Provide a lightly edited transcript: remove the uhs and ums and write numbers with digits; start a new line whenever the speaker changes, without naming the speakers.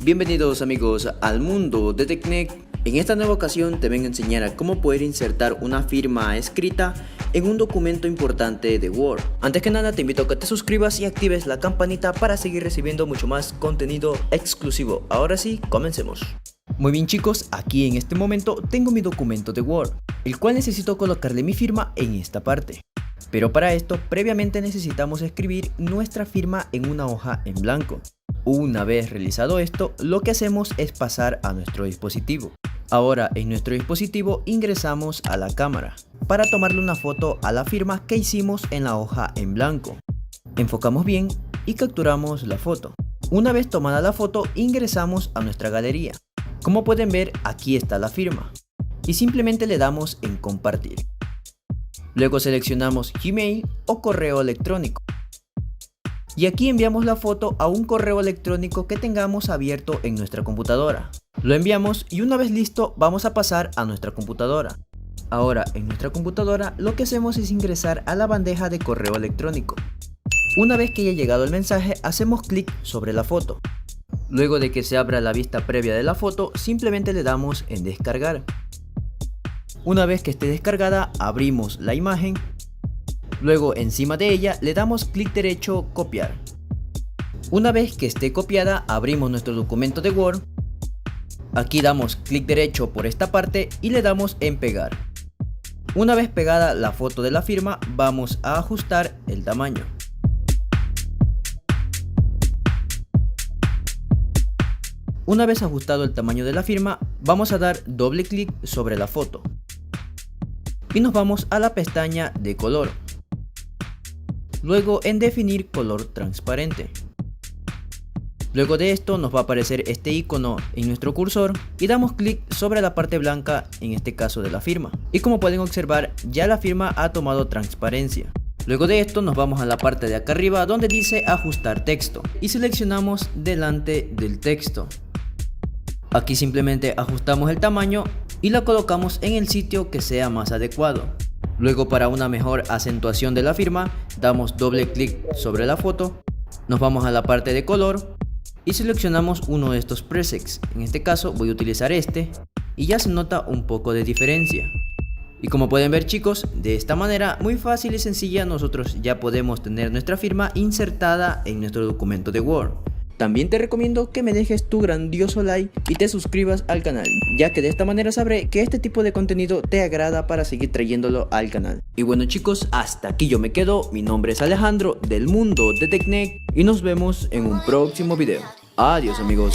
Bienvenidos amigos al mundo de TechNet. En esta nueva ocasión te vengo a enseñar a cómo poder insertar una firma escrita en un documento importante de Word. Antes que nada te invito a que te suscribas y actives la campanita para seguir recibiendo mucho más contenido exclusivo. Ahora sí, comencemos. Muy bien chicos, aquí en este momento tengo mi documento de Word, el cual necesito colocarle mi firma en esta parte. Pero para esto previamente necesitamos escribir nuestra firma en una hoja en blanco. Una vez realizado esto, lo que hacemos es pasar a nuestro dispositivo. Ahora en nuestro dispositivo ingresamos a la cámara para tomarle una foto a la firma que hicimos en la hoja en blanco. Enfocamos bien y capturamos la foto. Una vez tomada la foto, ingresamos a nuestra galería. Como pueden ver, aquí está la firma y simplemente le damos en compartir. Luego seleccionamos Gmail o correo electrónico. Y aquí enviamos la foto a un correo electrónico que tengamos abierto en nuestra computadora. Lo enviamos y una vez listo vamos a pasar a nuestra computadora. Ahora en nuestra computadora lo que hacemos es ingresar a la bandeja de correo electrónico. Una vez que haya llegado el mensaje hacemos clic sobre la foto. Luego de que se abra la vista previa de la foto simplemente le damos en descargar. Una vez que esté descargada abrimos la imagen. Luego encima de ella le damos clic derecho copiar. Una vez que esté copiada abrimos nuestro documento de Word. Aquí damos clic derecho por esta parte y le damos en pegar. Una vez pegada la foto de la firma vamos a ajustar el tamaño. Una vez ajustado el tamaño de la firma vamos a dar doble clic sobre la foto. Y nos vamos a la pestaña de color. Luego en definir color transparente. Luego de esto nos va a aparecer este icono en nuestro cursor y damos clic sobre la parte blanca, en este caso de la firma. Y como pueden observar ya la firma ha tomado transparencia. Luego de esto nos vamos a la parte de acá arriba donde dice ajustar texto y seleccionamos delante del texto. Aquí simplemente ajustamos el tamaño y la colocamos en el sitio que sea más adecuado. Luego para una mejor acentuación de la firma damos doble clic sobre la foto, nos vamos a la parte de color y seleccionamos uno de estos presets. En este caso voy a utilizar este y ya se nota un poco de diferencia. Y como pueden ver chicos, de esta manera muy fácil y sencilla nosotros ya podemos tener nuestra firma insertada en nuestro documento de Word. También te recomiendo que me dejes tu grandioso like y te suscribas al canal, ya que de esta manera sabré que este tipo de contenido te agrada para seguir trayéndolo al canal. Y bueno chicos, hasta aquí yo me quedo. Mi nombre es Alejandro del mundo de TechNet y nos vemos en un próximo video. Adiós amigos.